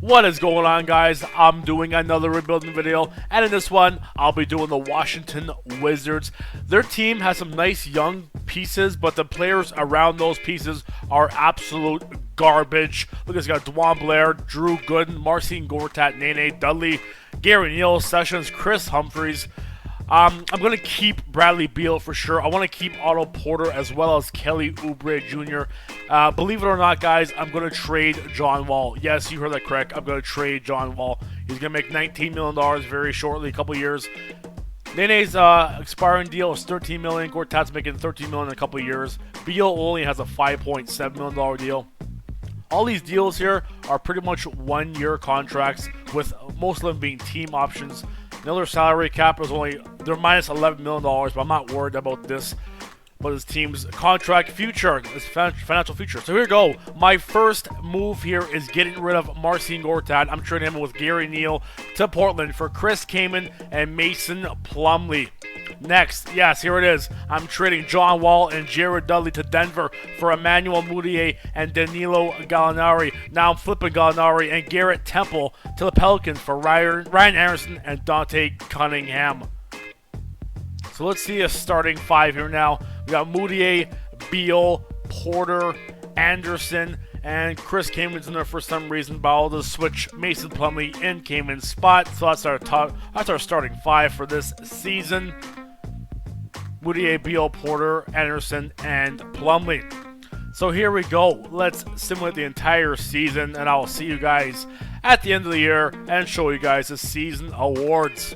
What is going on, guys? I'm doing another rebuilding video, and in this one, I'll be doing the Washington Wizards. Their team has some nice young pieces, but the players around those pieces are absolute garbage. Look, it's got Dwan Blair, Drew Gooden, Marcin Gortat, Nene Dudley, Gary Neal, Sessions, Chris Humphries. I'm going to keep Bradley Beal for sure. I want to keep Otto Porter as well as Kelly Oubre Jr. Believe it or not, guys, I'm going to trade John Wall. Yes, you heard that correct. I'm going to trade John Wall. He's going to make $19 million very shortly, a couple years. Nene's expiring deal is $13 million. Gortat's making $13 million in a couple years. Beal only has a $5.7 million deal. All these deals here are pretty much one-year contracts, with most of them being team options. Another salary cap is they're minus $11 million, but I'm not worried about this. But his team's contract future, his financial future. So here we go. My first move here is getting rid of Marcin Gortat. I'm trading him with Gary Neal to Portland for Chris Kaman and Mason Plumlee. Next, yes, here it is. I'm trading John Wall and Jared Dudley to Denver for Emmanuel Mudiay and Danilo Gallinari. Now I'm flipping Gallinari and Garrett Temple to the Pelicans for Ryan Anderson and Dante Cunningham. So let's see a starting five here now. We got Mudiay, Beal, Porter, Anderson, and Chris Kaman's in there for some reason, but I'll just switch Mason Plumlee in Kaman's spot. So that's our starting five for this season. Mudiay, Beal, Porter, Anderson, and Plumlee. So here we go. Let's simulate the entire season, and I'll see you guys at the end of the year and show you guys the season awards.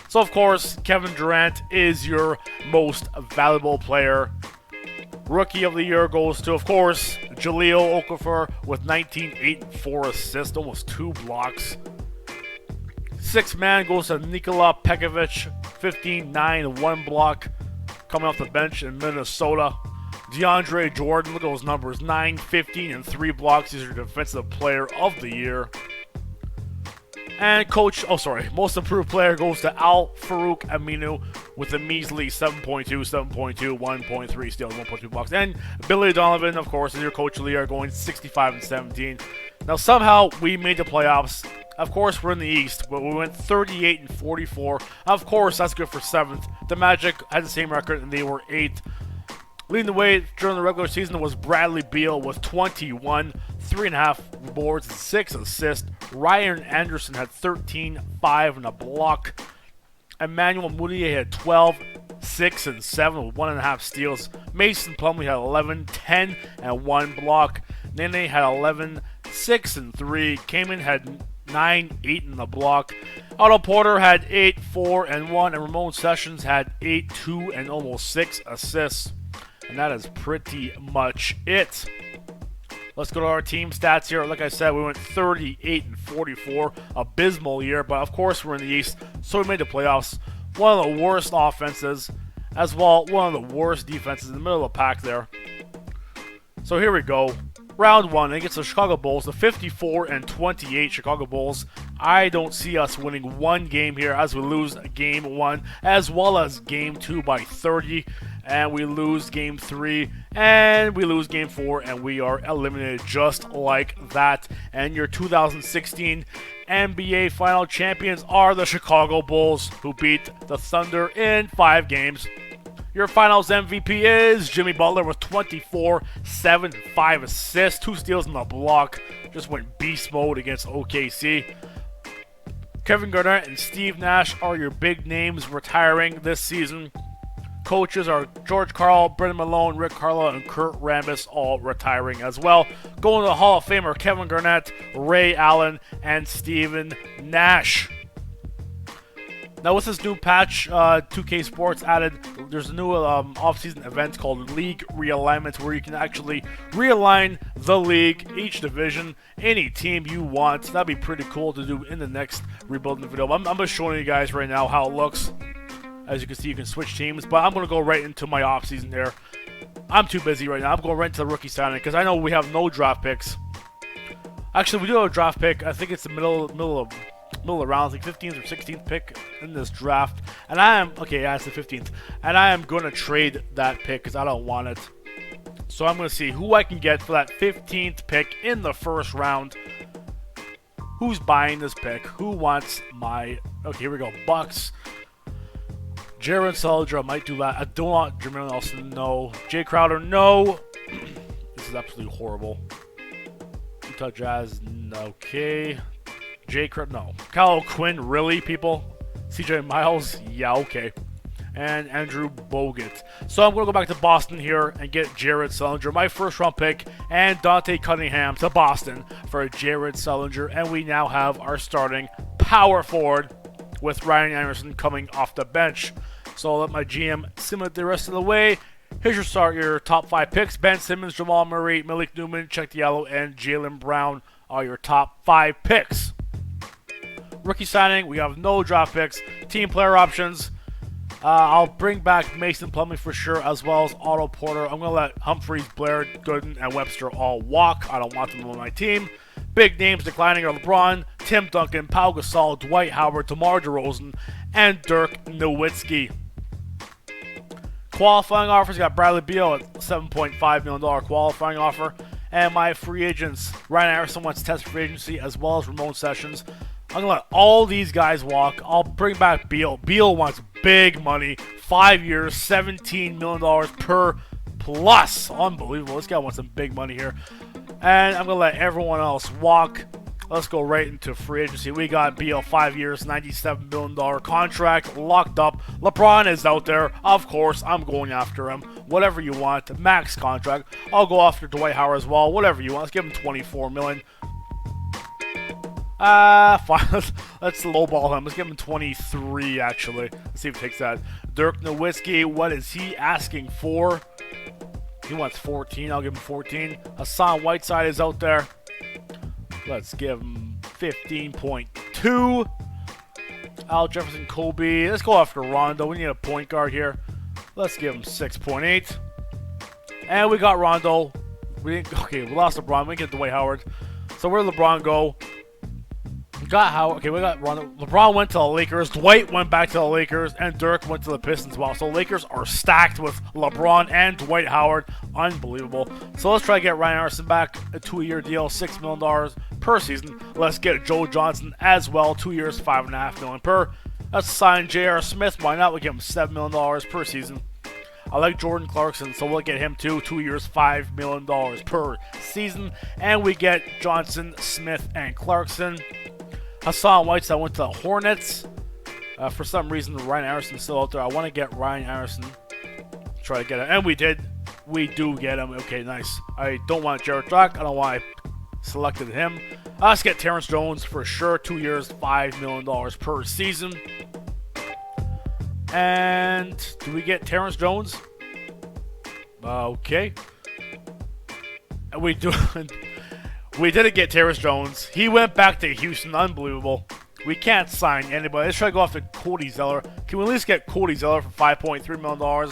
So, of course, Kevin Durant is your most valuable player. Rookie of the Year goes to, of course, Jahlil Okafor with 19, 8, and 4 assists, almost 2 blocks. Sixth man goes to Nikola Pekovic, 15, 9, and 1 block, coming off the bench in Minnesota. DeAndre Jordan, look at those numbers, 9, 15, and 3 blocks. He's your Defensive Player of the Year. And most improved player goes to Al-Farouq Aminu with a measly 7.2, 7.2, 1.3 steals, 1.2 blocks. And Billy Donovan, of course, is your coach of the year, going 65 and 17. Now, somehow we made the playoffs. Of course, we're in the East, but we went 38 and 44. Of course, that's good for 7th. The Magic had the same record, and they were 8th. Leading the way during the regular season was Bradley Beal with 21, 3.5 boards, and 6 assists. Ryan Anderson had 13, 5, and a block. Emmanuel Mudiay had 12, 6, and 7 with 1.5 steals. Mason Plumlee had 11, 10, and 1 block. Nene had 11, 6, and 3. Kaman had 9, 8, and a block. Otto Porter had 8, 4, and 1. And Ramon Sessions had 8, 2, and almost 6 assists. And that is pretty much it. Let's go to our team stats here. Like I said, we went 38 and 44. Abysmal year, but of course we're in the East, so we made the playoffs. One of the worst offenses, as well one of the worst defenses in the middle of the pack there. So here we go. Round 1 against the Chicago Bulls, the 54 and 28 Chicago Bulls. I don't see us winning one game here, as we lose game 1 as well as game 2 by 30. And we lose game 3, and we lose game 4, and we are eliminated just like that. And your 2016 NBA Final Champions are the Chicago Bulls, who beat the Thunder in 5 games. Your Finals MVP is Jimmy Butler with 24, 7, 5 assists, 2 steals and a block. Just went beast mode against OKC. Kevin Garnett and Steve Nash are your big names retiring this season. Coaches are George Karl, Brendan Malone, Rick Carlisle, and Kurt Rambis, all retiring as well. Going to the Hall of Famer Kevin Garnett, Ray Allen, and Steven Nash. Now, with this new patch, 2K Sports added, there's a new off-season event called League Realignment, where you can actually realign the league, each division, any team you want. That'd be pretty cool to do in the next rebuilding video. I'm just showing you guys right now how it looks. As you can see, you can switch teams, but I'm going to go right into my off-season here. I'm too busy right now. I'm going right into the rookie signing because I know we have no draft picks. Actually, we do have a draft pick. I think it's the middle of round, like 15th or 16th pick in this draft. And it's the 15th. And I am going to trade that pick because I don't want it. So I'm going to see who I can get for that 15th pick in the first round. Who's buying this pick? Who wants my... Okay, here we go. Bucks. Jared Sullinger, I might do that. I don't want Jameer Nelson, no. Jay Crowder, no. This is absolutely horrible. Utah Jazz, okay. Jay Crowder, no. Kyle Quinn, really, people? CJ Miles, yeah, okay. And Andrew Bogut. So I'm going to go back to Boston here and get Jared Sullinger, my first round pick, and Dante Cunningham to Boston for Jared Sullinger. And we now have our starting power forward with Ryan Anderson coming off the bench. So I'll let my GM simulate the rest of the way. Here's your top 5 picks. Ben Simmons, Jamal Murray, Malik Newman, Check Diallo, and Jaylen Brown are your top 5 picks. Rookie signing, we have no draft picks. Team player options. I'll bring back Mason Plumlee for sure, as well as Otto Porter. I'm going to let Humphries, Blair, Gooden, and Webster all walk. I don't want them on my team. Big names declining are LeBron, Tim Duncan, Pau Gasol, Dwight Howard, DeMar DeRozan, and Dirk Nowitzki. Qualifying offers, got Bradley Beal at $7.5 million qualifying offer. And my free agents, Ryan Harrison wants test free agency, as well as Ramon Sessions. I'm going to let all these guys walk. I'll bring back Beal. Beal wants big money. 5 years, $17 million per plus. Unbelievable. This guy wants some big money here. And I'm going to let everyone else walk. Let's go right into free agency. We got Beal, 5 years, $97 million contract, locked up. LeBron is out there. Of course, I'm going after him. Whatever you want. Max contract. I'll go after Dwight Howard as well. Whatever you want. Let's give him $24 million. Fine. Let's lowball him. Let's give him 23, actually. Let's see if he takes that. Dirk Nowitzki, what is he asking for? He wants 14. I'll give him 14. Hassan Whiteside is out there. Let's give him 15.2. Al Jefferson, Kobe. Let's go after Rondo. We need a point guard here. Let's give him 6.8. And we got Rondo. We lost LeBron. We didn't get Dwight Howard. So where did LeBron go? We got Howard. Okay, we got Rondo. LeBron went to the Lakers. Dwight went back to the Lakers. And Dirk went to the Pistons. Wow. So Lakers are stacked with LeBron and Dwight Howard. Unbelievable. So let's try to get Ryan Anderson back. A 2-year deal, $6 million per season. Let's get Joe Johnson as well. 2 years, $5.5 million per. Let's sign J.R. Smith. Why not? We give him $7 million per season. I like Jordan Clarkson, so we'll get him too. 2 years, $5 million per season. And we get Johnson, Smith, and Clarkson. Hassan Whiteside went to the Hornets. For some reason, Ryan Anderson's still out there. I want to get Ryan Anderson. Try to get him. And we did. We do get him. Okay, nice. I don't want Jared Dock. I don't know why I selected him. Let's get Terrence Jones for sure. 2 years, $5 million per season. And do we get Terrence Jones? Okay. And we do. We didn't get Terrence Jones. He went back to Houston. Unbelievable. We can't sign anybody. Let's try to go after Cody Zeller. Can we at least get Cody Zeller for $5.3 million?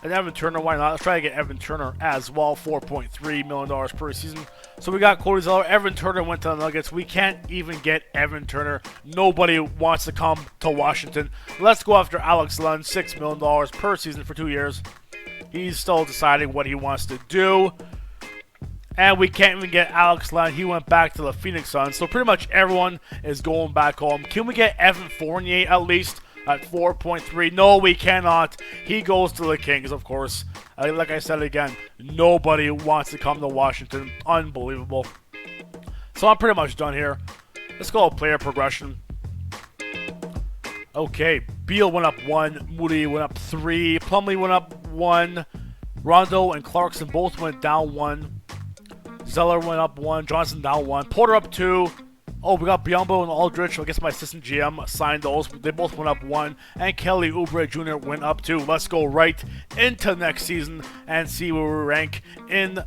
And Evan Turner, why not? Let's try to get Evan Turner as well. $4.3 million per season. So we got Cody Zeller. Evan Turner went to the Nuggets. We can't even get Evan Turner. Nobody wants to come to Washington. Let's go after Alex Len. $6 million per season for 2 years. He's still deciding what he wants to do. And we can't even get Alex Len. He went back to the Phoenix Suns. So pretty much everyone is going back home. Can we get Evan Fournier at least at 4.3? No, we cannot. He goes to the Kings, of course. Like I said again, nobody wants to come to Washington. Unbelievable. So I'm pretty much done here. Let's go player progression. Okay, Beal went up 1. Moody went up 3. Plumlee went up 1. Rondo and Clarkson both went down 1. Zeller went up 1. Johnson down 1. Porter up 2. Oh, we got Biyombo and Aldridge. So I guess my assistant GM signed those. They both went up 1. And Kelly Oubre Jr. went up 2. Let's go right into next season and see where we rank in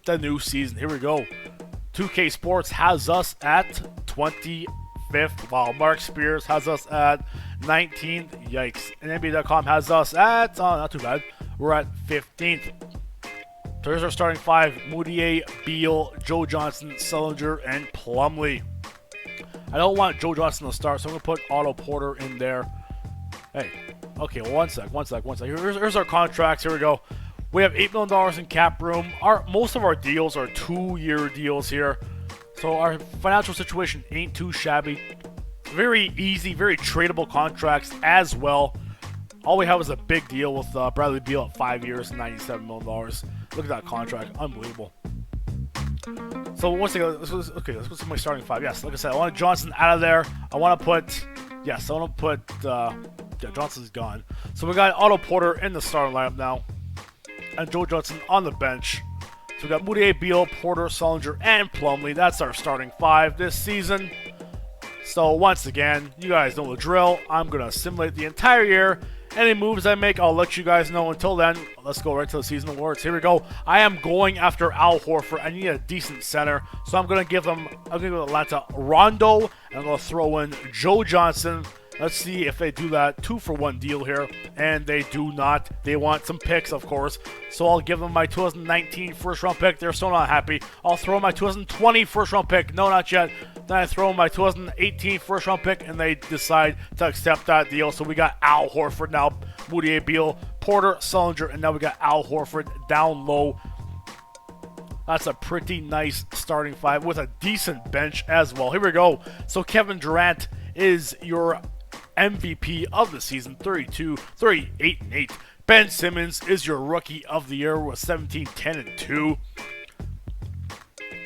the new season. Here we go. 2K Sports has us at 25th, while Mark Spears has us at 19th. Yikes. And NBA.com has us at, not too bad, we're at 15th. So here's our starting 5. Moutier, Beal, Joe Johnson, Sullinger, and Plumlee. I don't want Joe Johnson to start, so I'm going to put Otto Porter in there. Hey, okay, one sec. Here's our contracts. Here we go. We have $8 million in cap room. Most of our deals are 2-year deals here. So our financial situation ain't too shabby. Very easy, very tradable contracts as well. All we have is a big deal with Bradley Beal at 5 years and $97 million. Look at that contract. Unbelievable. So once again, let's go to my starting five. Yes, like I said, I want Johnson out of there. I want to put, yeah, Johnson's gone. So we got Otto Porter in the starting lineup now. And Joe Johnson on the bench. So we got Mudiay, Beal, Porter, Sullinger, and Plumlee. That's our starting five this season. So once again, you guys know the drill. I'm going to simulate the entire year. Any moves I make, I'll let you guys know. Until then, let's go right to the season awards. Here we go. I am going after Al Horford. I need a decent center. So I'm going to give Atlanta Rondo. And I'm going to throw in Joe Johnson. Let's see if they do that 2-for-1 deal here. And they do not. They want some picks, of course. So I'll give them my 2019 first-round pick. They're still not happy. I'll throw my 2020 first-round pick. No, not yet. Then I throw in my 2018 first-round pick, and they decide to accept that deal. So we got Al Horford now. Mudiay, Beal, Porter, Sullinger, and now we got Al Horford down low. That's a pretty nice starting five with a decent bench as well. Here we go. So Kevin Durant is your MVP of the season, 38-8. Ben Simmons is your Rookie of the Year with 17-10-2.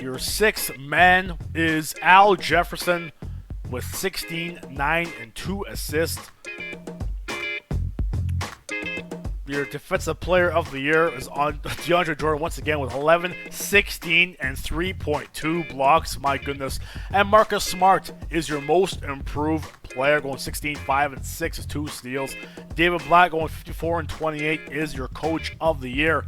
Your sixth man is Al Jefferson with 16-9-2 assists. Your Defensive Player of the Year is on DeAndre Jordan once again with 11, 16, and 3.2 blocks. My goodness. And Marcus Smart is your Most Improved Player, going 16, 5, and 6 with 2 steals. David Blatt going 54 and 28 is your Coach of the Year.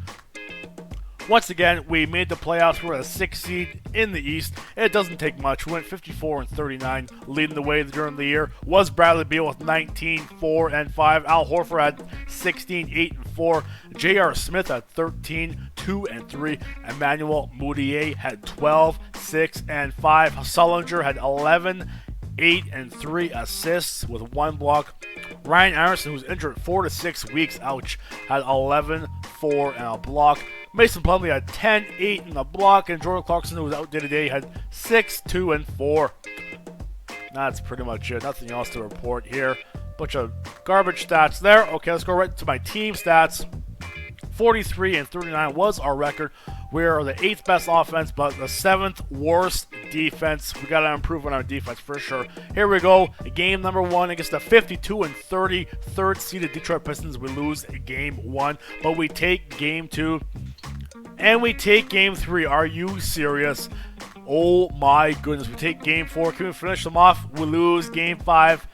Once again, we made the playoffs. We're a 6th seed in the East. It doesn't take much. We went 54 and 39. Leading the way during the year was Bradley Beal with 19, 4, and 5. Al Horford had 16, 8, and 4. J.R. Smith had 13, 2, and 3. Emmanuel Mudiay had 12, 6, and 5. Sullinger had 11, 8, and 3 assists with 1 block. Ryan Anderson, who's injured 4 to 6 weeks, ouch, had 11, 4, and a block. Mason Plumlee had 10, 8, and a block, and Jordan Clarkson, who was out day today, had 6, 2, and 4. That's pretty much it. Nothing else to report here. Bunch of garbage stats there. Okay, let's go right to my team stats. 43 and 39 was our record. We are the 8th best offense, but the 7th worst defense. We got to improve on our defense for sure. Here we go. Game number 1 against the 52 and 30 third-seeded Detroit Pistons. We lose game 1, but we take game 2. And we take game 3. Are you serious? Oh my goodness. We take game 4. Can we finish them off? We lose game 5.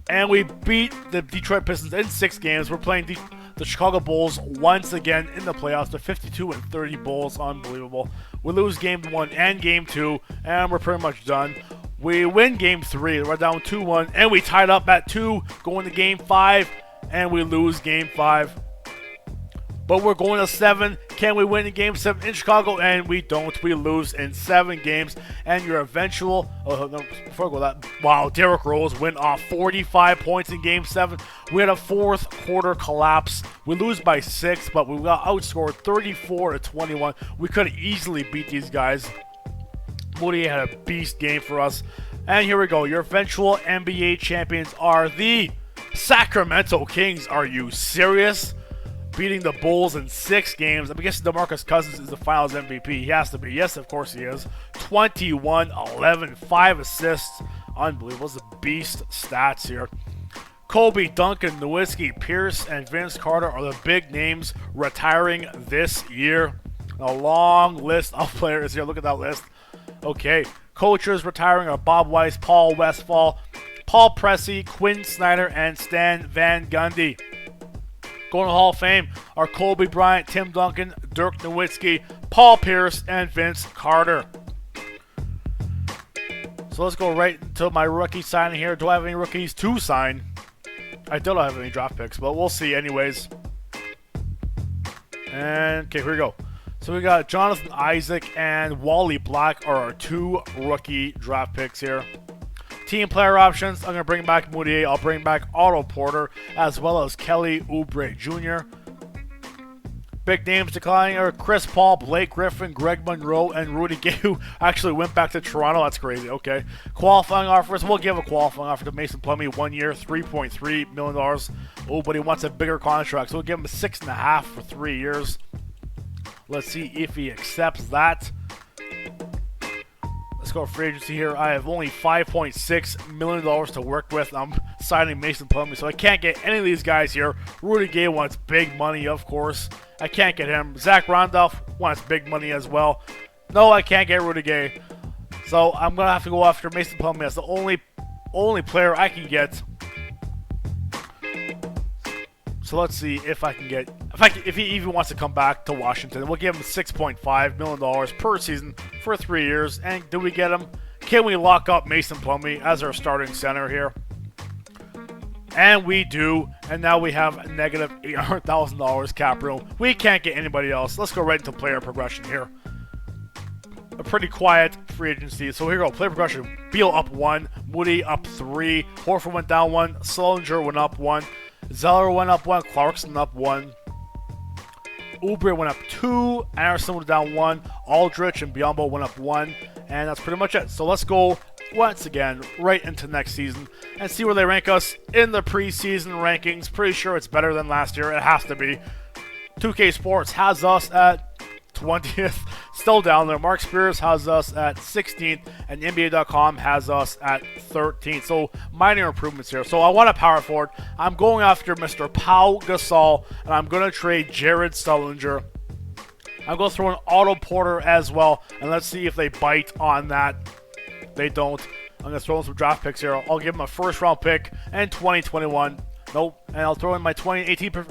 And we beat the Detroit Pistons in 6 games. We're playing the Chicago Bulls once again in the playoffs. The 52 and 30 Bulls. Unbelievable. We lose game 1 and game 2. And we're pretty much done. We win game 3. We're down 2-1. And we tied up at 2 going to game 5. And we lose game 5. But we're going to 7. Can we win in game 7 in Chicago? And we don't. We lose in 7 games. And your eventual... Oh, no, before I go that... Wow, Derrick Rose went off 45 points in game 7. We had a 4th quarter collapse. We lose by 6, but we got outscored 34-21. We could have easily beat these guys. Moody had a beast game for us. And here we go. Your eventual NBA champions are the Sacramento Kings. Are you serious? Beating the Bulls in 6 games. I guess DeMarcus Cousins is the Finals MVP. He has to be. Yes, of course he is. 21, 11, 5 assists. Unbelievable. It's a beast stats here. Kobe, Duncan, Nowitzki, Pierce, and Vince Carter are the big names retiring this year. A long list of players here. Look at that list. Okay. Coaches retiring are Bob Weiss, Paul Westphal, Paul Pressey, Quinn Snyder, and Stan Van Gundy. Going to Hall of Fame are Kobe Bryant, Tim Duncan, Dirk Nowitzki, Paul Pierce, and Vince Carter. So let's go right to my rookie signing here. Do I have any rookies to sign? I don't have any draft picks, but we'll see anyways. And, okay, here we go. So we got Jonathan Isaac and Wally Black are our 2 rookie draft picks here. Team player options, I'm going to bring back Mudiay. I'll bring back Otto Porter, as well as Kelly Oubre Jr. Big names declining are Chris Paul, Blake Griffin, Greg Monroe, and Rudy Gay, who actually went back to Toronto. That's crazy. Okay. Qualifying offers. We'll give a qualifying offer to Mason Plumlee, 1 year, $3.3 million. Oh, but he wants a bigger contract, so we'll give him 6.5 for 3 years. Let's see if he accepts that. Let's go free agency here. I have only $5.6 million to work with. I'm signing Mason Plumlee, so I can't get any of these guys here. Rudy Gay wants big money, of course. I can't get him. Zach Randolph wants big money as well. No, I can't get Rudy Gay. So I'm going to have to go after Mason Plumlee. That's the only player I can get. So let's see if I can get, if he even wants to come back to Washington. We'll give him $6.5 million per season for 3 years. And do we get him? Can we lock up Mason Plumlee as our starting center here? And we do, and now we have a negative $800,000 cap room. We can't get anybody else. Let's go right into player progression here. A pretty quiet free agency. So here we go, player progression. Beal up 1, Moody up 3, Horford went down 1, Sullinger went up 1, Zeller went up 1, Clarkson up 1, Oubre went up 2, Anderson went down 1, Aldrich and Biyombo went up 1, and that's pretty much it. So let's go once again right into next season and see where they rank us in the preseason rankings. Pretty sure it's better than last year. It has to be. 2K Sports has us at 20th, still down there. Mark Spears has us at 16th, and NBA.com has us at 13th. So minor improvements here. So I want a power forward. I'm going after Mr. Pau Gasol, and I'm going to trade Jared Sullinger. I'm going to throw in Otto Porter as well, and let's see if they bite on that. They don't. I'm going to throw in some draft picks here. I'll give them a first-round pick and 2021. Nope. And I'll throw in my 2018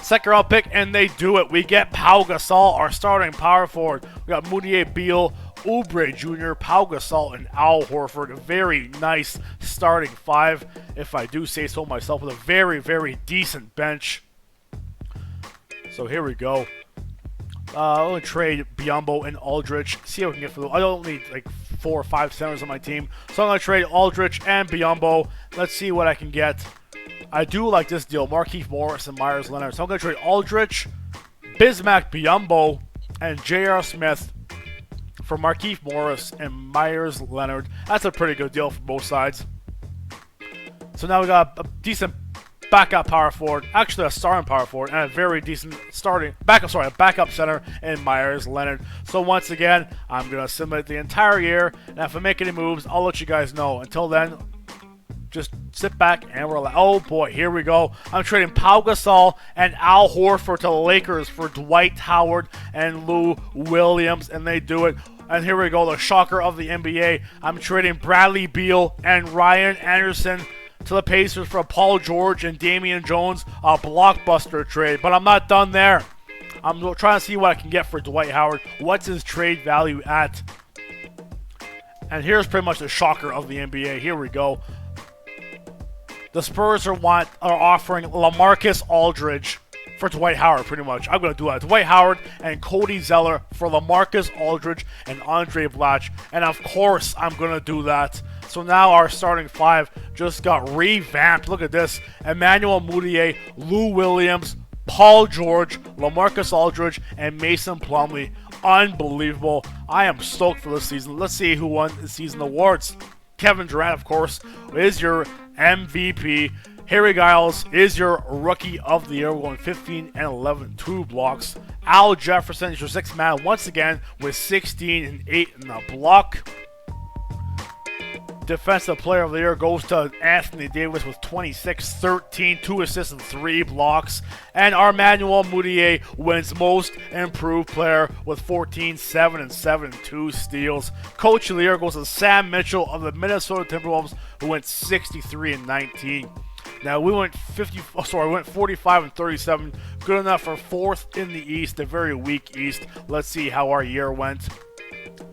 second-round pick, and they do it. We get Pau Gasol, our starting power forward. We got Mudiay, Beal, Oubre Jr., Pau Gasol, and Al Horford. A very nice starting 5, if I do say so myself, with a very, very decent bench. So here we go. I'm going to trade Biyombo and Aldrich. See what we can get for them. I don't need like 4 or 5 centers on my team. So I'm going to trade Aldrich and Biyombo. Let's see what I can get. I do like this deal. Markieff Morris and Myers Leonard. So I'm going to trade Aldrich, Bismack Biyombo, and J.R. Smith for Markieff Morris and Myers Leonard. That's a pretty good deal for both sides. So now we got a decent backup power forward, actually a starting power forward, and a very decent a backup center in Myers Leonard. So once again, I'm going to simulate the entire year, and if I make any moves, I'll let you guys know. Until then, just sit back and relax. Oh boy, here we go. I'm trading Pau Gasol and Al Horford to the Lakers for Dwight Howard and Lou Williams, and they do it. And here we go, the shocker of the NBA. I'm trading Bradley Beal and Ryan Anderson to the Pacers for Paul George and Damian Jones, a blockbuster trade. But I'm not done there. I'm trying to see what I can get for Dwight Howard. What's his trade value at? And here's pretty much the shocker of the NBA. Here we go. The Spurs are offering LaMarcus Aldridge for Dwight Howard, pretty much. I'm going to do that. Dwight Howard and Cody Zeller for LaMarcus Aldridge and Andre Blatch. And of course, I'm going to do that. So now our starting 5 just got revamped. Look at this. Emmanuel Mudiay, Lou Williams, Paul George, LaMarcus Aldridge, and Mason Plumlee. Unbelievable. I am stoked for this season. Let's see who won the season awards. Kevin Durant, of course, is your MVP. Harry Giles is your Rookie of the Year, going 15 and 11, 2 blocks. Al Jefferson is your 6th man once again with 16 and 8 in the block. Defensive Player of the Year goes to Anthony Davis with 26, 13, 2 assists and 3 blocks. And our Emmanuel Mudiay wins Most Improved Player with 14, 7 and 7, 2 steals. Coach of the Year goes to Sam Mitchell of the Minnesota Timberwolves, who went 63 and 19. Now we went 45 and 37, good enough for 4th in the East, a very weak East. Let's see how our year went.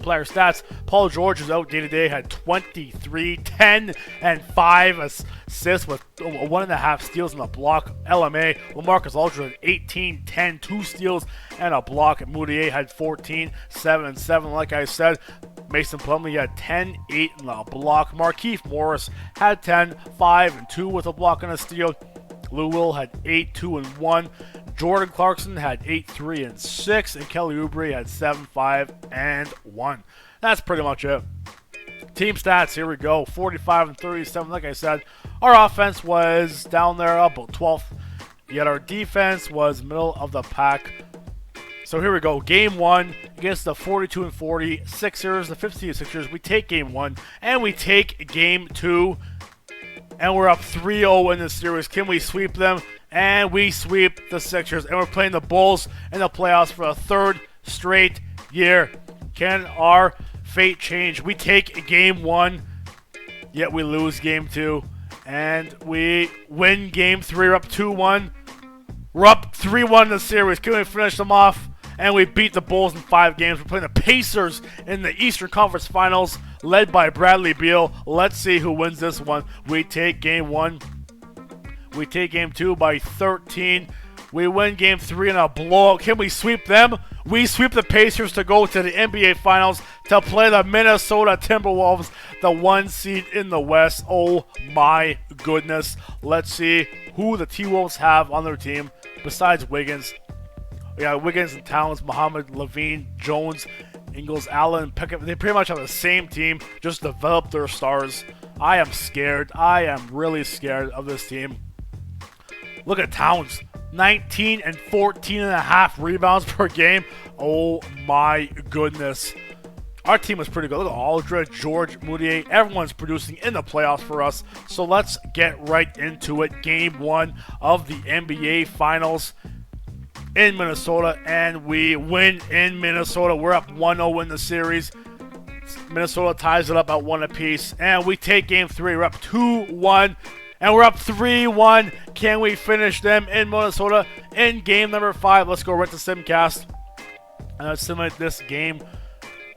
Player stats: Paul George is out day to day, had 23, 10, and 5 assists with 1.5 steals in the block. LMA, LaMarcus Aldridge had 18, 10, 2 steals, and a block. Mudiay had 14, 7, and 7, like I said. Mason Plumlee had 10, 8 in the block. Markieff Morris had 10, 5, and 2 with a block and a steal. Lou Will had 8, 2, and 1. Jordan Clarkson had 8, 3, and 6, and Kelly Oubre had 7, 5, and 1. That's pretty much it. Team stats, here we go. 45 and 37. Like I said, our offense was down there about 12th, yet our defense was middle of the pack. So here we go. Game 1 against the 42 and 40 Sixers, the 15 Sixers. We take game 1, and we take game 2, and we're up 3-0 in this series. Can we sweep them? And we sweep the Sixers, and we're playing the Bulls in the playoffs for a third straight year. Can our fate change? We take game 1, yet we lose game 2, and we win game 3. We're up 2-1. We're up 3-1 in the series. Can we finish them off? And we beat the Bulls in 5 games. We're playing the Pacers in the Eastern Conference Finals, led by Bradley Beal. Let's see who wins this one. We take game 1. We take game 2 by 13. We win game 3 in a blowout. Can we sweep them? We sweep the Pacers to go to the NBA Finals to play the Minnesota Timberwolves, the 1 seed in the West. Oh my goodness. Let's see who the T-Wolves have on their team besides Wiggins. We got Wiggins and Towns, Muhammad, Levine, Jones, Ingles, Allen, Pickup. They pretty much have the same team, just developed their stars. I am scared. I am really scared of this team. Look at Towns. 19 and 14 and a half rebounds per game. Oh my goodness. Our team is pretty good. Look at Aldridge, George, Moutier. Everyone's producing in the playoffs for us. So let's get right into it. Game 1 of the NBA Finals in Minnesota, and we win in Minnesota. We're up 1-0 in the series. Minnesota ties it up at 1 apiece, and we take game 3. We're up 2-1, and we're up 3-1. Can we finish them in Minnesota in game number 5? Let's go right to Simcast and let's simulate this game.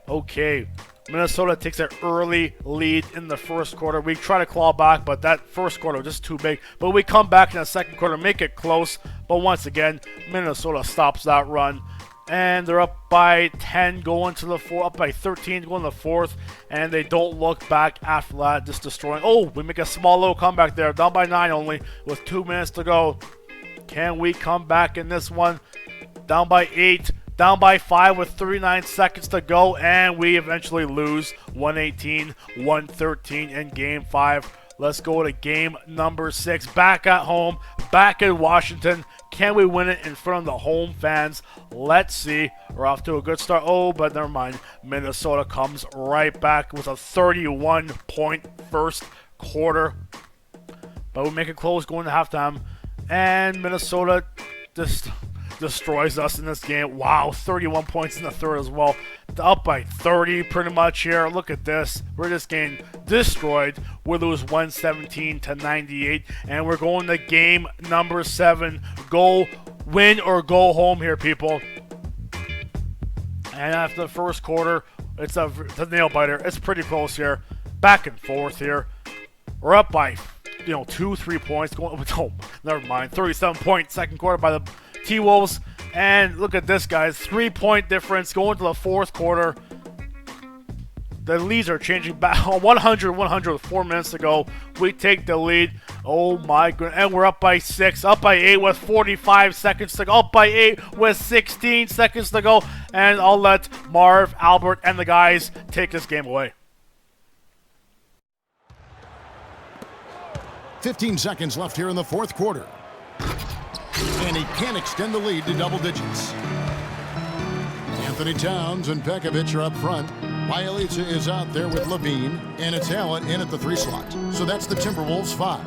Okay, Minnesota takes an early lead in the first quarter. We try to claw back, but that first quarter was just too big. But we come back in the second quarter, make it close. But once again, Minnesota stops that run. And they're up by 10 going to the fourth, up by 13 going to the fourth. And they don't look back after that, just destroying. Oh, we make a small little comeback there. Down by 9 only with 2 minutes to go. Can we come back in this one? Down by 8. Down by 5 with 39 seconds to go, and we eventually lose 118-113 in Game 5. Let's go to game number 6. Back at home, back in Washington. Can we win it in front of the home fans? Let's see. We're off to a good start. Oh, but never mind. Minnesota comes right back with a 31-point first quarter. But we make it close going to halftime. And Minnesota just destroys us in this game. Wow, 31 points in the third as well. Up by 30 pretty much here. Look at this. We're just getting destroyed. We lose 117-98, and we're going to game number 7. Go win or go home here, people. And after the first quarter, it's a nail biter. It's pretty close here. Back and forth here. We're up by 2-3 points. Oh, never mind. 37-point second quarter by the T-Wolves. And look at this, guys. 3-point difference going to the fourth quarter. The leads are changing back. 100 with 4 minutes to go. We take the lead. Oh my goodness. And we're up by 6. Up by 8 with 45 seconds to go. Up by 8 with 16 seconds to go. And I'll let Marv, Albert, and the guys take this game away. 15 seconds left here in the fourth quarter. And he can extend the lead to double digits. Anthony Towns and Pekovic are up front. Bjelica is out there with Levine, and it's Allen in at the 3 slot. So that's the Timberwolves 5.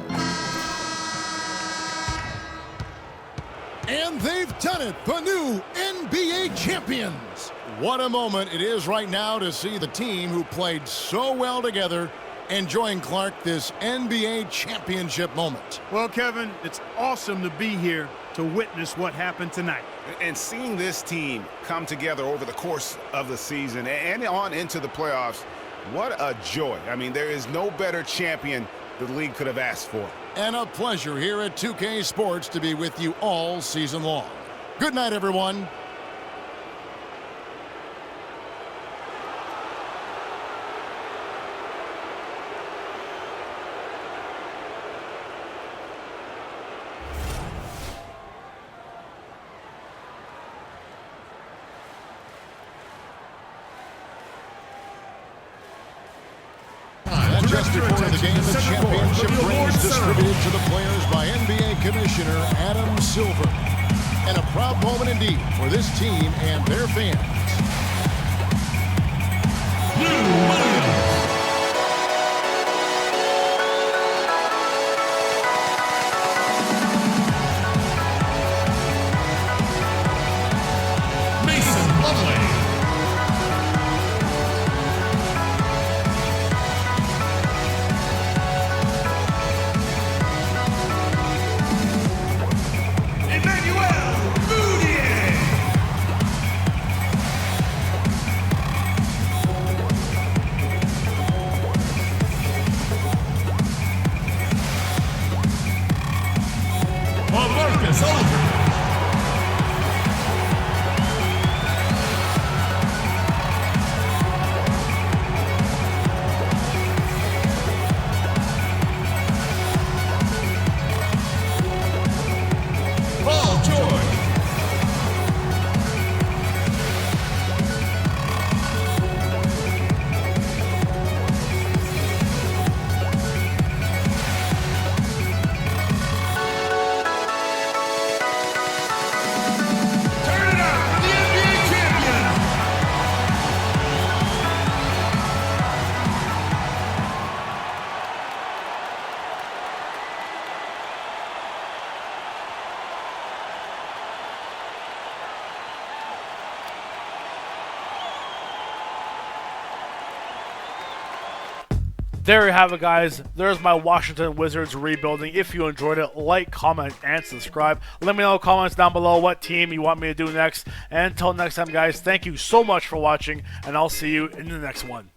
And they've done it, the new NBA champions. What a moment it is right now to see the team who played so well together enjoying, Clark, this NBA championship moment. Well, Kevin, it's awesome to be here to witness what happened tonight. And seeing this team come together over the course of the season and on into the playoffs, what a joy. I mean, there is no better champion the league could have asked for. And a pleasure here at 2K Sports to be with you all season long. Good night, everyone. Just before the game, the championship ring is distributed to the players by NBA Commissioner Adam Silver. And a proud moment indeed for this team and their fans. There you have it, guys. There's my Washington Wizards rebuilding. If you enjoyed it, like, comment, and subscribe. Let me know in the comments down below what team you want me to do next. And until next time, guys, thank you so much for watching, and I'll see you in the next one.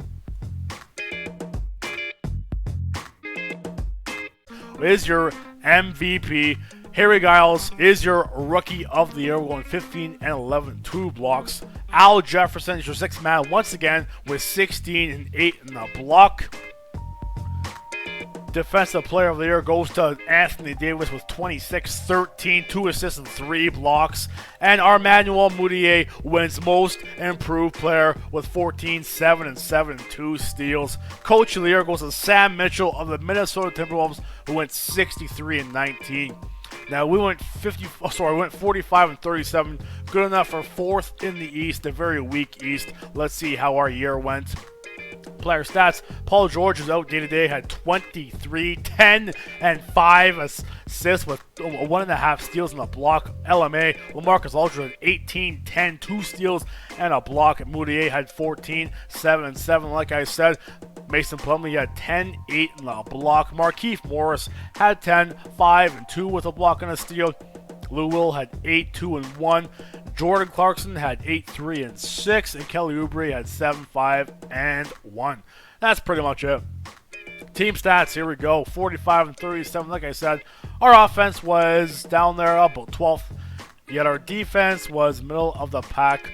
Is your MVP. Harry Giles is your Rookie of the Year, going 15 and 11, 2 blocks. Al Jefferson is your 6th man once again with 16 and 8 in the block. Defensive Player of the Year goes to Anthony Davis with 26, 13, 2 assists and 3 blocks. And Emmanuel Mudiay wins Most Improved Player with 14, 7 and 7, 2 steals. Coach of the Year goes to Sam Mitchell of the Minnesota Timberwolves, who went 63 and 19. Now we went 45 and 37, good enough for 4th in the East, a very weak East. Let's see how our year went. Player stats: Paul George is out day to day, had 23, 10, and 5 assists with 1.5 steals and a block. LMA, LaMarcus Aldridge had 18, 10, 2 steals and a block. Mudiay had 14, 7, and 7. Like I said, Mason Plumlee had 10, 8, and a block. Markieff Morris had 10, 5, and 2 with a block and a steal. Lou Will had 8, 2, and 1. Jordan Clarkson had 8, 3, and 6. And Kelly Oubre had 7, 5, and 1. That's pretty much it. Team stats, here we go. 45 and 37. Like I said, our offense was down there about 12th. Yet our defense was middle of the pack.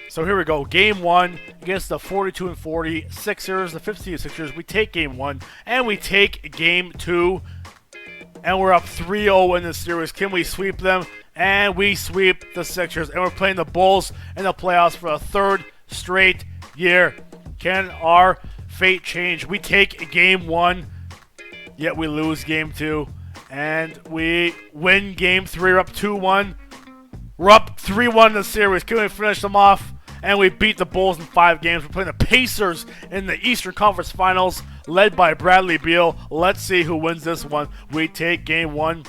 So here we go. Game 1 against the 42 and 40 Sixers, the 15 Sixers. We take Game 1 and we take Game 2. And we're up 3-0 in this series. Can we sweep them? And we sweep the Sixers. And we're playing the Bulls in the playoffs for a 3rd straight year. Can our fate change? We take Game 1, yet we lose Game 2. And we win Game 3. We're up 2-1. We're up 3-1 in the series. Can we finish them off? And we beat the Bulls in 5 games. We're playing the Pacers in the Eastern Conference Finals, led by Bradley Beal. Let's see who wins this one. We take Game 1.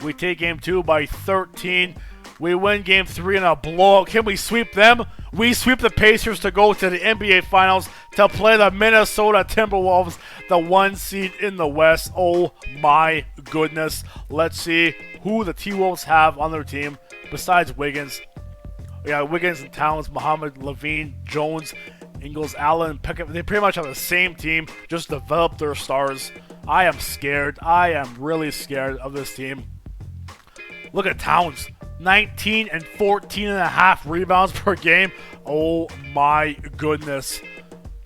We take Game 2 by 13. We win Game 3 in a blowout. Can we sweep them? We sweep the Pacers to go to the NBA Finals to play the Minnesota Timberwolves, the 1 seed in the West. Oh my goodness. Let's see who the T-Wolves have on their team besides Wiggins. We got Wiggins and Towns, Muhammad, Levine, Jones, Ingles, Allen, Pickett. They pretty much have the same team, just developed their stars. I am scared. I am really scared of this team. Look at Towns. 19 and 14 and a half rebounds per game. Oh my goodness.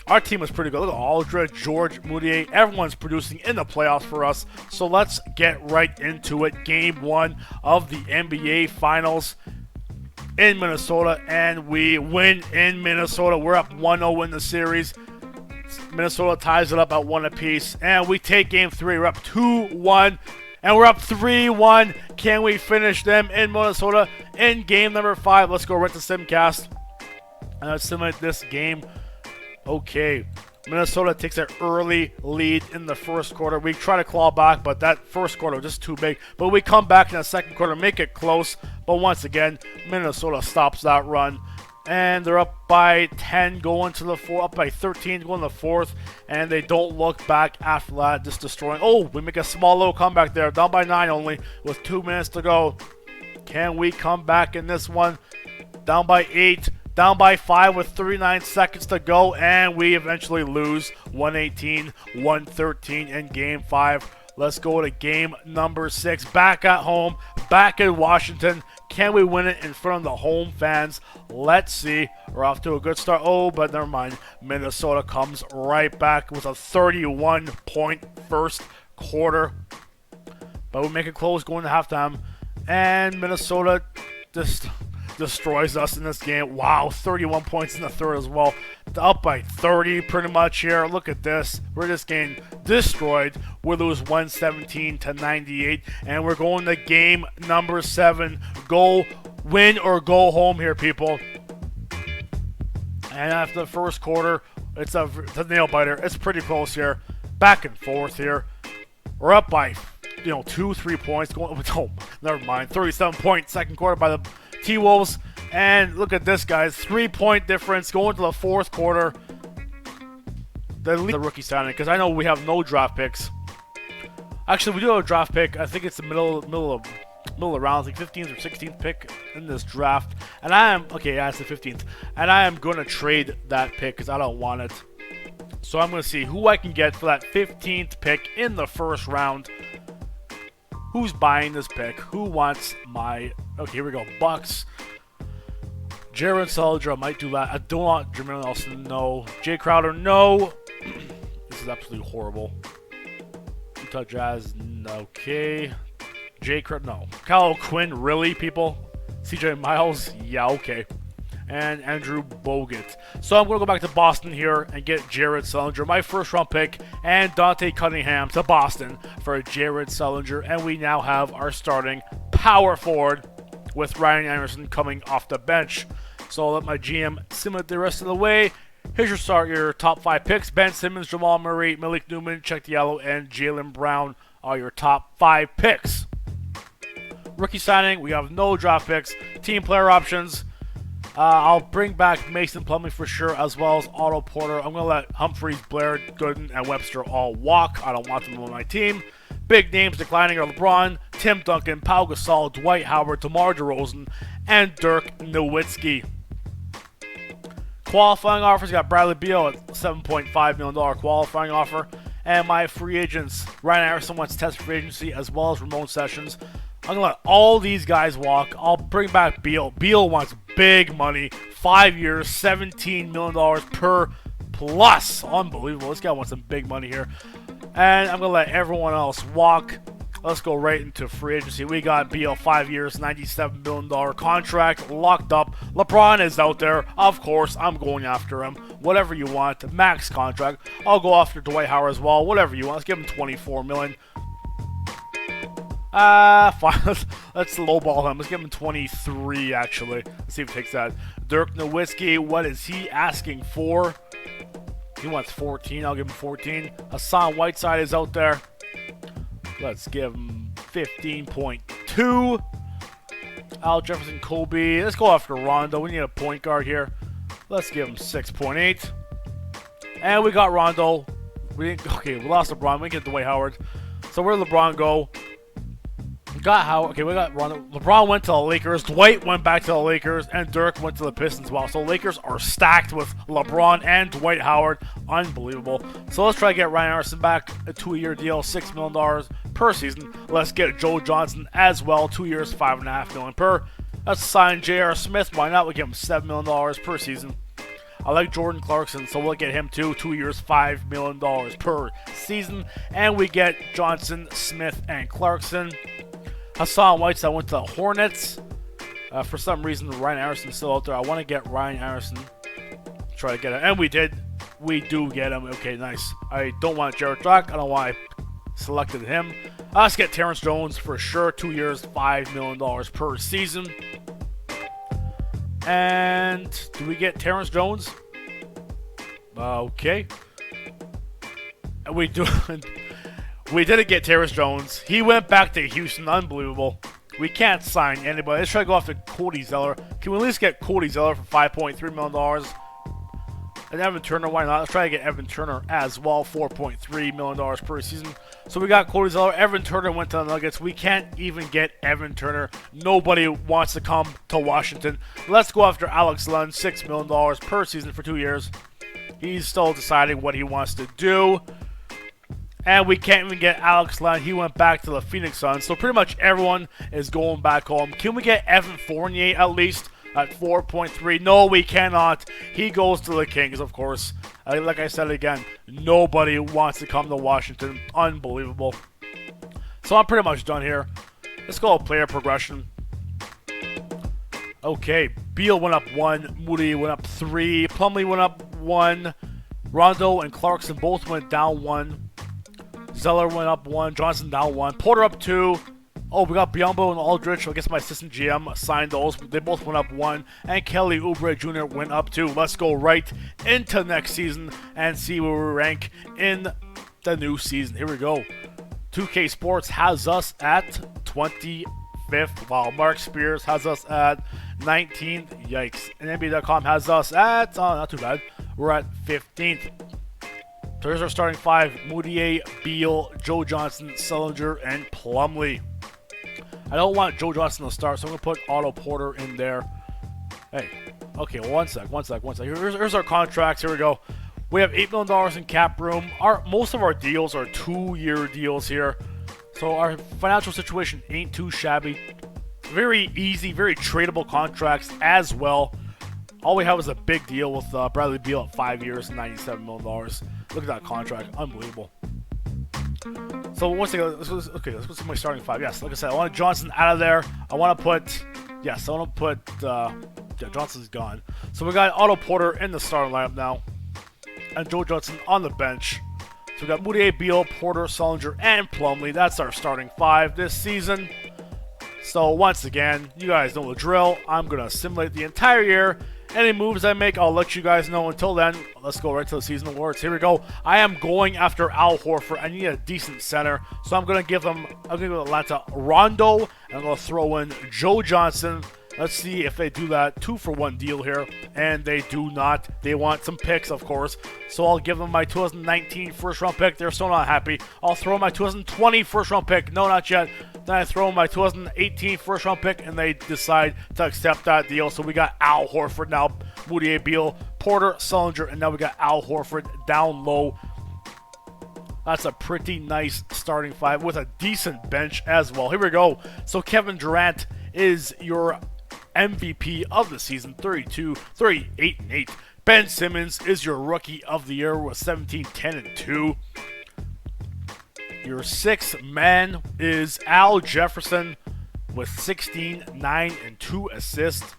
Our team is pretty good. Look at Aldridge, George, Mudiay. Everyone's producing in the playoffs for us. So let's get right into it. Game 1 of the NBA Finals in Minnesota, and we win in Minnesota. We're up 1-0 in the series. Minnesota ties it up at 1 apiece, and we take game 3. We're up 2-1, and we're up 3-1. Can we finish them in Minnesota in game number 5? Let's go right to Simcast and simulate this game. Okay, Minnesota takes an early lead in the first quarter. We try to claw back, but that first quarter was just too big. But we come back in the second quarter, make it close. But once again, Minnesota stops that run. And they're up by 10 going to the fourth, up by 13 going to the fourth. And they don't look back after that, just destroying. Oh, we make a small little comeback there, down by 9 only with 2 minutes to go. Can we come back in this one? Down by 8. Down by 5 with 39 seconds to go, and we eventually lose 118-113 in Game 5. Let's go to game number 6. Back at home, back in Washington. Can we win it in front of the home fans? Let's see. We're off to a good start. Oh, but never mind. Minnesota comes right back with a 31-point first quarter. But we make it close going to halftime, and Minnesota just destroys us in this game. Wow, 31 points in the third as well. Up by 30 pretty much here. Look at this. We're just getting destroyed. We lose 117-98, and we're going to game number 7. Go win or go home here, people. And after the first quarter, it's a nail biter. It's pretty close here. Back and forth here. We're up by 2-3 points. Oh, never mind. 37-point second quarter by the T-Wolves, and look at this, guys. 3-point difference going to the fourth quarter. The rookie signing, because I know we have no draft picks. Actually, we do have a draft pick. I think it's the middle of the round, like 15th or 16th pick in this draft. And it's the 15th. And I am going to trade that pick because I don't want it. So I'm going to see who I can get for that 15th pick in the first round. Who's buying this pick? Who wants my... Okay, here we go. Bucks. Jared Sullinger, I might do that. I don't want Jermaine Nelson, no. Jay Crowder, no. This is absolutely horrible. Utah Jazz, okay. Jay Crowder, no. Kyle Quinn, really, people? CJ Miles, yeah, okay. And Andrew Bogut. So I'm going to go back to Boston here and get Jared Sullinger, my first round pick, and Dante Cunningham to Boston for Jared Sullinger. And we now have our starting power forward with Ryan Anderson coming off the bench. So I'll let my GM simulate the rest of the way. Here's your top 5 picks. Ben Simmons, Jamal Murray, Malik Newman, Check Diallo, and Jaylen Brown are your top 5 picks. Rookie signing, we have no draft picks. Team player options. I'll bring back Mason Plumlee for sure, as well as Otto Porter. I'm going to let Humphries, Blair, Gooden, and Webster all walk. I don't want them on my team. Big names declining are LeBron, Tim Duncan, Pau Gasol, Dwight Howard, DeMar DeRozan, and Dirk Nowitzki. Qualifying offers, got Bradley Beal at $7.5 million qualifying offer. And my free agents, Ryan Anderson wants test free agency, as well as Ramon Sessions. I'm going to let all these guys walk. I'll bring back Beal. Beal wants big money. 5 years, $17 million per plus. Unbelievable. This guy wants some big money here. And I'm going to let everyone else walk. Let's go right into free agency. We got Beal, 5 years, $97 million contract, locked up. LeBron is out there. Of course, I'm going after him. Whatever you want. Max contract. I'll go after Dwight Howard as well. Whatever you want. Let's give him $24 million. Fine. Let's lowball him. Let's give him 23, actually. Let's see if he takes that. Dirk Nowitzki, what is he asking for? He wants 14. I'll give him 14. Hassan Whiteside is out there. Let's give him 15.2. Al Jefferson, Kobe. Let's go after Rondo. We need a point guard here. Let's give him 6.8. And we got Rondo. We lost LeBron. We get Dwight Howard. So where did LeBron go? We got Howard. Okay, we got Rondo. LeBron went to the Lakers. Dwight went back to the Lakers. And Dirk went to the Pistons. Wow. So Lakers are stacked with LeBron and Dwight Howard. Unbelievable. So let's try to get Ryan Anderson back. A 2-year deal, $6 million per season. Let's get Joe Johnson as well. 2 years, $5.5 million per. Let's sign J.R. Smith. Why not? We give him $7 million per season. I like Jordan Clarkson, so we'll get him too. 2 years, $5 million per season. And we get Johnson, Smith, and Clarkson. Hassan Whiteside went to the Hornets. For some reason, Ryan Anderson's still out there. I want to get Ryan Anderson. Try to get it. And we did. we do get him. Okay, nice. I don't want Jared Dock. I don't know why I selected him. Let's get Terrence Jones for sure. 2 years, $5 million per season. And do we get Terrence Jones? Okay. We do. We didn't get Terrence Jones. He went back to Houston. Unbelievable. We can't sign anybody. Let's try to go after Cody Zeller. Can we at least get Cody Zeller for $5.3 million? And Evan Turner, why not? Let's try to get Evan Turner as well, $4.3 million per season. So we got Cody Zeller. Evan Turner went to the Nuggets. We can't even get Evan Turner. Nobody wants to come to Washington. Let's go after Alex Len, $6 million per season for 2 years. He's still deciding what he wants to do. And we can't even get Alex Len. He went back to the Phoenix Suns. So pretty much everyone is going back home. Can we get Evan Fournier at least at 4.3? No, we cannot. He goes to the Kings, of course. Like I said again, nobody wants to come to Washington. Unbelievable. So I'm pretty much done here. Let's go player progression. Okay, Beal went up 1. Moody went up 3. Plumlee went up 1. Rondo and Clarkson both went down 1. Zeller went up 1. Johnson down 1. Porter up 2. Oh, we got Biyombo and Aldridge. So I guess my assistant GM assigned those. They both went up 1. And Kelly Oubre Jr. went up 2. Let's go right into next season and see where we rank in the new season. Here we go. 2K Sports has us at 25th, while Mark Spears has us at 19th. Yikes. And NBA.com has us at, not too bad, we're at 15th. So here's our starting 5. Moutier, Beal, Joe Johnson, Sullinger, and Plumlee. I don't want Joe Johnson to start, so I'm going to put Otto Porter in there. Hey, okay, one sec. Here's our contracts. Here we go. We have $8 million in cap room. Most of our deals are 2-year deals here. So our financial situation ain't too shabby. Very easy, very tradable contracts as well. All we have is a big deal with Bradley Beal at 5 years and $97 million. Look at that contract. Unbelievable. So once again, let's go to my starting 5. Yes, like I said, I want Johnson out of there. I want to put, yeah, Johnson's gone. So we got Otto Porter in the starting lineup now. And Joe Johnson on the bench. So we got Moutier, Beal, Porter, Sullinger, and Plumlee. That's our starting 5 this season. So once again, you guys know the drill. I'm going to simulate the entire year. Any moves I make, I'll let you guys know. Until then, let's go right to the season awards. Here we go. I am going after Al Horford. I need a decent center, so I'm going to give Atlanta Rondo, and I'm going to throw in Joe Johnson. Let's see if they do that 2-for-1 deal here, and they do not. They want some picks, of course, so I'll give them my 2019 first-round pick. They're still not happy. I'll throw my 2020 first-round pick. No, not yet. Then I throw my 2018 first-round pick, and they decide to accept that deal. So we got Al Horford now, Moutier, Beal, Porter, Sullinger, and now we got Al Horford down low. That's a pretty nice starting 5 with a decent bench as well. Here we go. So Kevin Durant is your MVP of the season, 38-8. Ben Simmons is your Rookie of the Year with 17-10-2. Your 6th man is Al Jefferson with 16-9-2 assists.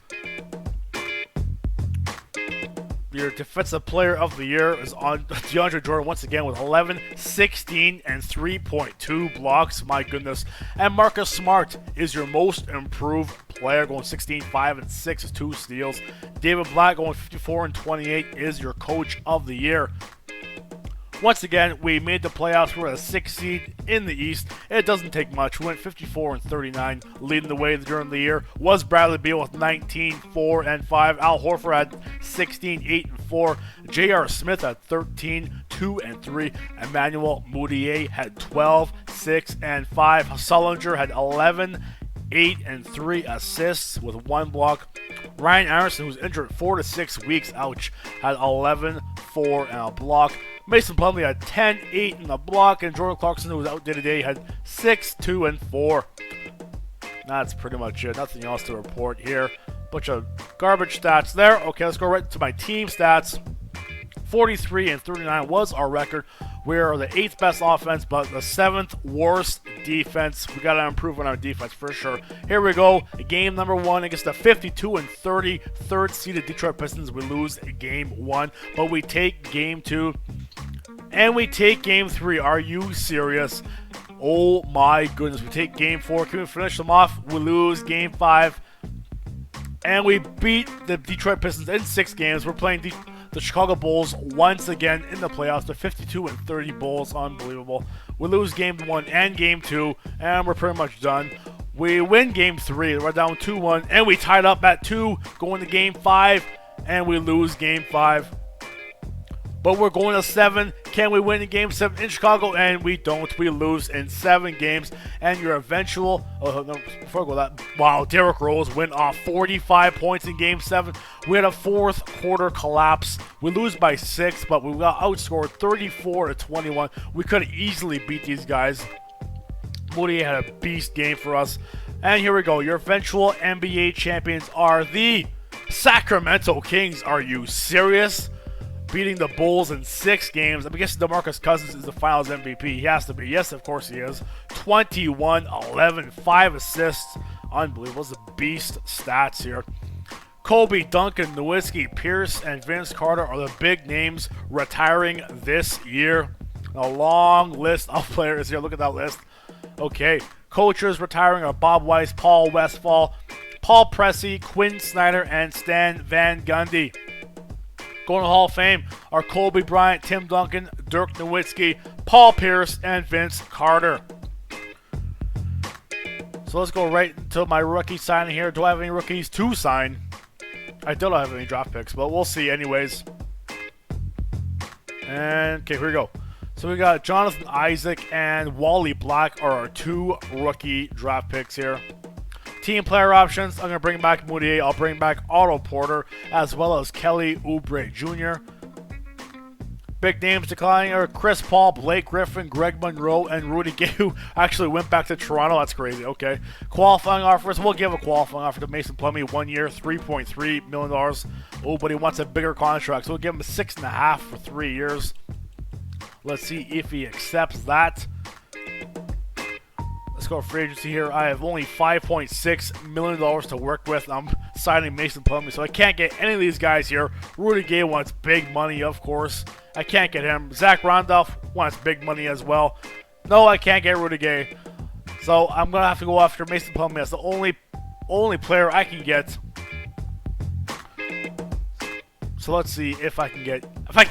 Your Defensive Player of the Year is on DeAndre Jordan once again with 11, 16, and 3.2 blocks. My goodness. And Marcus Smart is your Most Improved Player, going 16, 5, and 6 with 2 steals. David Blatt going 54 and 28 is your Coach of the Year. Once again, we made the playoffs. We're a 6th seed in the East. It doesn't take much. We went 54 and 39. Leading the way during the year was Bradley Beal with 19, 4, and 5. Al Horford had 16, 8, and 4. J.R. Smith had 13, 2, and 3. Emmanuel Moutier had 12, 6, and 5. Sullinger had 11, 8, and 3 assists with 1 block. Ryan Anderson, who's injured 4 to 6 weeks, ouch, had 11, 4, and a block. Mason Plumlee had 10, 8, and a block, and Jordan Clarkson, who was out day today, had 6, 2, and 4. That's pretty much it. Nothing else to report here. Bunch of garbage stats there. Okay, let's go right to my team stats 43-39 was our record. We're the 8th best offense, but the 7th worst defense. We got to improve on our defense for sure. Here we go. Game number 1 against the 52-30 third-seeded Detroit Pistons. We lose game 1, but we take game 2. And we take game 3. Are you serious? Oh my goodness. We take game 4. Can we finish them off? We lose game 5. And we beat the Detroit Pistons in 6 games. We're playing the Chicago Bulls once again in the playoffs. The 52-30 Bulls. Unbelievable. We lose game 1 and game 2. And we're pretty much done. We win game 3. We're down 2-1. And we tied up at 2 going to game 5. And we lose game 5. But we're going to 7. Can we win in game 7 in Chicago? And we don't. We lose in 7 games. And your eventual... Oh, no, before I go that... Wow, Derrick Rose went off 45 points in game 7. We had a fourth quarter collapse. We lose by 6, but we got outscored 34-21. We could have easily beat these guys. Moody had a beast game for us. And here we go. Your eventual NBA champions are the Sacramento Kings. Are you serious? Beating the Bulls in 6 games. I guess DeMarcus Cousins is the Finals MVP. He has to be. Yes, of course he is. 21-11, 5 assists. Unbelievable. It's a beast stats here. Kobe, Duncan, Nowitzki, Pierce, and Vince Carter are the big names retiring this year. A long list of players here. Look at that list. Okay. Coaches retiring are Bob Weiss, Paul Westphal, Paul Pressey, Quinn Snyder, and Stan Van Gundy. Going to Hall of Fame are Kobe Bryant, Tim Duncan, Dirk Nowitzki, Paul Pierce, and Vince Carter. So let's go right into my rookie signing here. Do I have any rookies to sign? I don't have any draft picks, but we'll see anyways. And, okay, here we go. So we got Jonathan Isaac and Wally Black are our 2 rookie draft picks here. Team player options, I'm going to bring back Moutier. I'll bring back Otto Porter, as well as Kelly Oubre Jr. Big names declining are Chris Paul, Blake Griffin, Greg Monroe, and Rudy Gay, who actually went back to Toronto. That's crazy. Okay. Qualifying offers, we'll give a qualifying offer to Mason Plumlee, 1 year, $3.3 million. Oh, but he wants a bigger contract, so we'll give him $6.5 for 3 years. Let's see if he accepts that. Let's go free agency here. I have only $5.6 million to work with. I'm signing Mason Plumlee, so I can't get any of these guys here. Rudy Gay wants big money, of course. I can't get him. Zach Randolph wants big money as well. No, I can't get Rudy Gay. So I'm going to have to go after Mason Plumlee. That's the only player I can get. So let's see if I can get...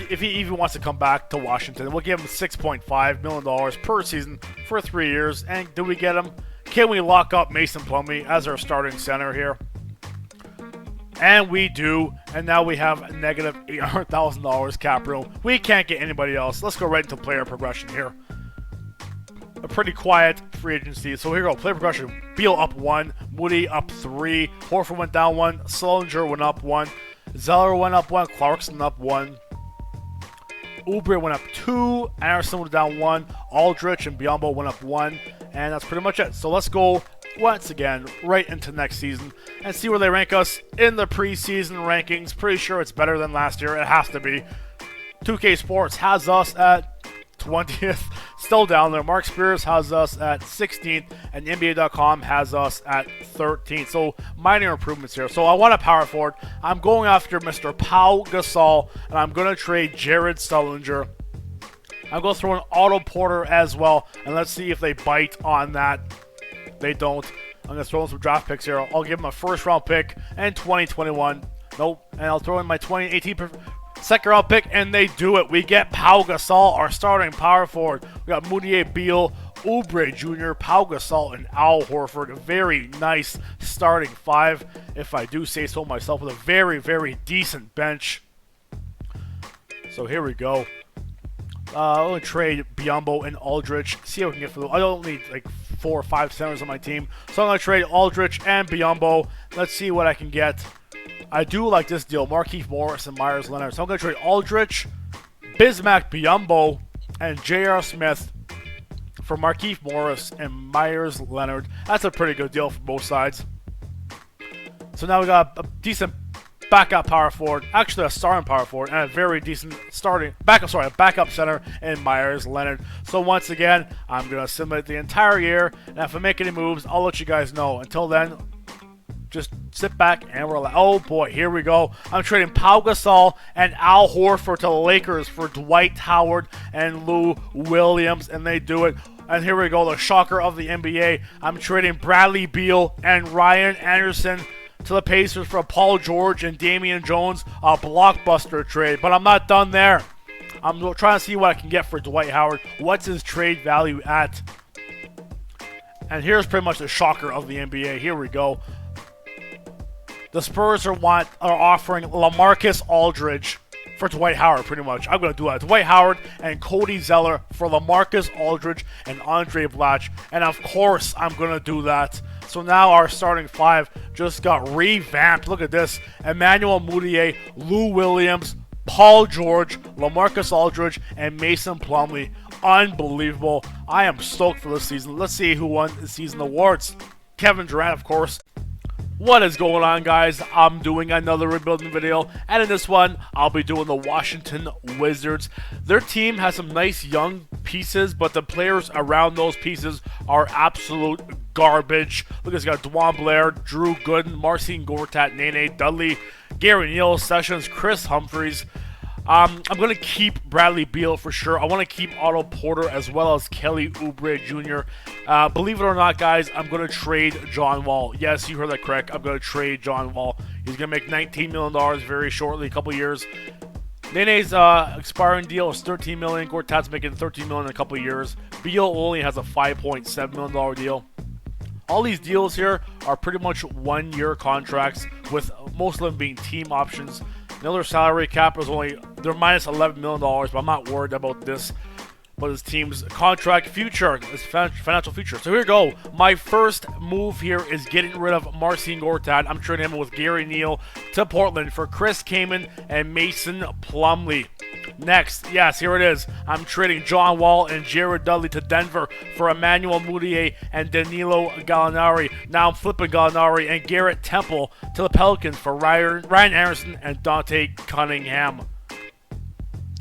If he even wants to come back to Washington, we'll give him $6.5 million per season for 3 years. And do we get him? Can we lock up Mason Plumlee as our starting center here? And we do. And now we have a negative $800,000 cap room. We can't get anybody else. Let's go right into player progression here. A pretty quiet free agency. So here we go. Player progression. Beal up 1. Moody up 3. Horford went down 1. Sullinger went up 1. Zeller went up 1. Clarkson up 1. Oubre went up 2. Anderson went down 1. Aldrich and Biyombo went up 1. And that's pretty much it. So let's go once again right into next season and see where they rank us in the preseason rankings. Pretty sure it's better than last year. It has to be. 2K Sports has us at 20th. Still down there. Mark Spears has us at 16th. And NBA.com has us at 13th. So minor improvements here. So I want a power forward. I'm going after Mr. Pau Gasol. And I'm going to trade Jared Sullinger. I'm going to throw in Otto Porter as well. And let's see if they bite on that. They don't. I'm going to throw in some draft picks here. I'll give them a first round pick and 2021. Nope. And I'll throw in my 2018 second round pick, and they do it. We get Pau Gasol, our starting power forward. We got Moutier, Beal, Oubre Jr., Pau Gasol, and Al Horford. A very nice starting 5, if I do say so myself, with a very, very decent bench. So here we go. I'm going to trade Biyombo and Aldrich. See what we can get for them. I don't need like 4 or 5 centers on my team. So I'm going to trade Aldrich and Biyombo. Let's see what I can get. I do like this deal. Markieff Morris and Myers Leonard. So I'm going to trade Aldrich, Bismack Biyombo, and J.R. Smith for Markieff Morris and Myers Leonard. That's a pretty good deal for both sides. So now we got a decent backup power forward, actually a starting power forward, and a very decent backup center in Myers Leonard. So once again, I'm going to simulate the entire year, and if I make any moves, I'll let you guys know. Until then, just sit back and relax. Oh boy, here we go. I'm trading Pau Gasol and Al Horford to the Lakers for Dwight Howard and Lou Williams, and they do it. And here we go, the shocker of the NBA. I'm trading Bradley Beal and Ryan Anderson to the Pacers for Paul George and Damian Jones, a blockbuster trade. But I'm not done there. I'm trying to see what I can get for Dwight Howard. What's his trade value at? And here's pretty much the shocker of the NBA. Here we go. The Spurs are offering LaMarcus Aldridge for Dwight Howard, pretty much. I'm going to do that. Dwight Howard and Cody Zeller for LaMarcus Aldridge and Andre Blatch. And of course, I'm going to do that. So now our starting five just got revamped. Look at this. Emmanuel Mudiay, Lou Williams, Paul George, LaMarcus Aldridge, and Mason Plumlee. Unbelievable. I am stoked for this season. Let's see who won the season awards. Kevin Durant, of course. What is going on, guys? I'm doing another rebuilding video, and in this one, I'll be doing the Washington Wizards. Their team has some nice young pieces, but the players around those pieces are absolute garbage. Look, it's got Dwan Blair, Drew Gooden, Marcin Gortat, Nene Dudley, Gary Neal, Sessions, Chris Humphries. I'm going to keep Bradley Beal for sure. I want to keep Otto Porter as well as Kelly Oubre Jr. Believe it or not, guys, I'm going to trade John Wall. Yes, you heard that correct. I'm going to trade John Wall. He's going to make $19 million very shortly, a couple years. Nene's expiring deal is $13 million. Gortat's making $13 million in a couple years. Beal only has a $5.7 million deal. All these deals here are pretty much one-year contracts, with most of them being team options. Another salary cap is they're minus $11 million, but I'm not worried about this. But his team's contract future, his financial future. So here we go. My first move here is getting rid of Marcin Gortat. I'm trading him with Gary Neal to Portland for Chris Kaman and Mason Plumlee. Next, yes, here it is. I'm trading John Wall and Jared Dudley to Denver for Emmanuel Mudiay and Danilo Gallinari. Now I'm flipping Gallinari and Garrett Temple to the Pelicans for Ryan Anderson and Dante Cunningham.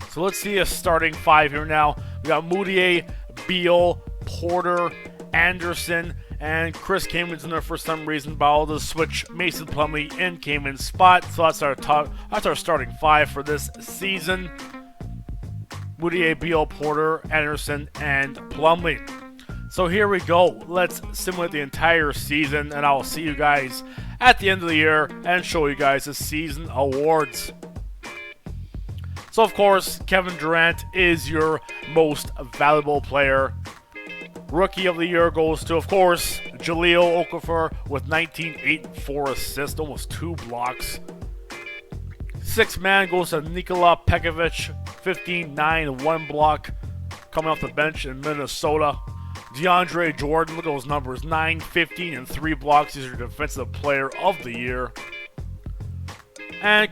So let's see a starting five here now. We got Mudiay, Beal, Porter, Anderson, and Chris Kaman's in there for some reason, but I'll just switch Mason Plumlee in Kaman's spot. So that's our starting five for this season. Mudiay, Beal, Porter, Anderson, and Plumlee. So here we go. Let's simulate the entire season, and I'll see you guys at the end of the year and show you guys the season awards. So, of course, Kevin Durant is your most valuable player. Rookie of the year goes to, of course, Jahlil Okafor with 19, 8, and 4 assists, almost 2 blocks. Sixth man goes to Nikola Pekovic, 15, 9, and 1 block, coming off the bench in Minnesota. DeAndre Jordan, look at those numbers, 9, 15, and 3 blocks. He's your defensive player of the year. And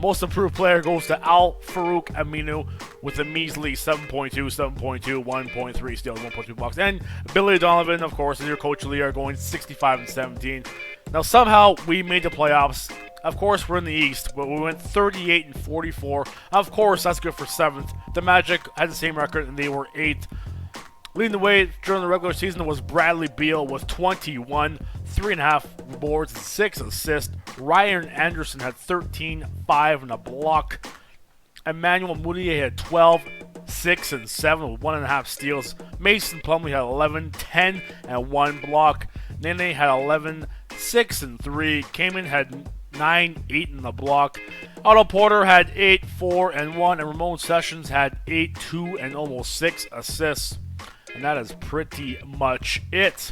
most improved player goes to Al-Farouq Aminu with a measly 7.2, 7.2, 1.3 steals, 1.2 blocks. And Billy Donovan, of course, is your coach of the year, going 65 and 17. Now, somehow we made the playoffs. Of course, we're in the East, but we went 38 and 44. Of course, that's good for 7th. The Magic had the same record, and they were 8th. Leading the way during the regular season was Bradley Beal with 21, 3.5 boards, and 6 assists. Ryan Anderson had 13, 5, and a block. Emmanuel Mudiay had 12, 6, and 7 with 1.5 steals. Mason Plumlee had 11, 10, and 1 block. Nene had 11, 6, and 3. Kaman had 9, 8, and a block. Otto Porter had 8, 4, and 1. And Ramon Sessions had 8, 2, and almost 6 assists. And that is pretty much it.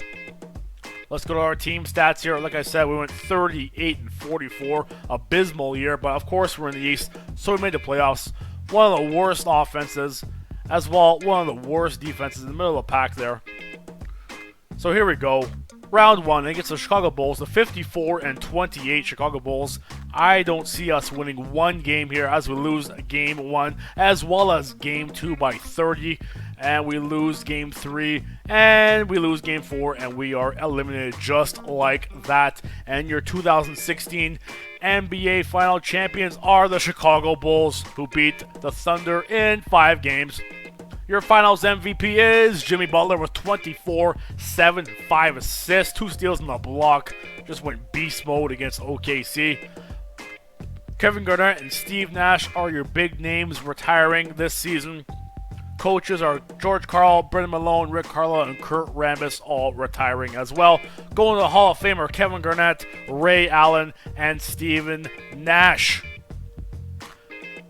Let's go to our team stats here. Like I said, we went 38 and 44. Abysmal year, but of course we're in the East, so we made the playoffs. One of the worst offenses, as well one of the worst defenses in the middle of the pack there. So here we go. Round 1 against the Chicago Bulls, the 54 and 28 Chicago Bulls. I don't see us winning one game here as we lose game 1, as well as game 2 by 30. and we lose Game 3, and we lose Game 4, and we are eliminated just like that. And your 2016 NBA Final champions are the Chicago Bulls, who beat the Thunder in 5 games. Your Finals MVP is Jimmy Butler with 24, 7, 5 assists, 2 steals and a block. Just went beast mode against OKC. Kevin Garnett and Steve Nash are your big names retiring this season. Coaches are George Karl, Brendan Malone, Rick Carlisle, and Kurt Rambis, all retiring as well. Going to the Hall of Famer Kevin Garnett, Ray Allen, and Steven Nash.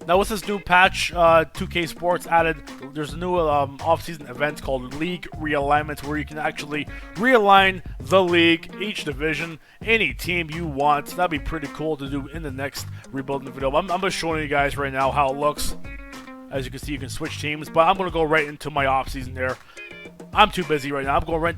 Now with this new patch, 2K Sports added, there's a new off-season event called League Realignment, where you can actually realign the league, each division, any team you want. That'd be pretty cool to do in the next rebuilding video. I'm just showing you guys right now how it looks. As you can see, you can switch teams, but I'm going to go right into my off-season there. I'm too busy right now. I'm going right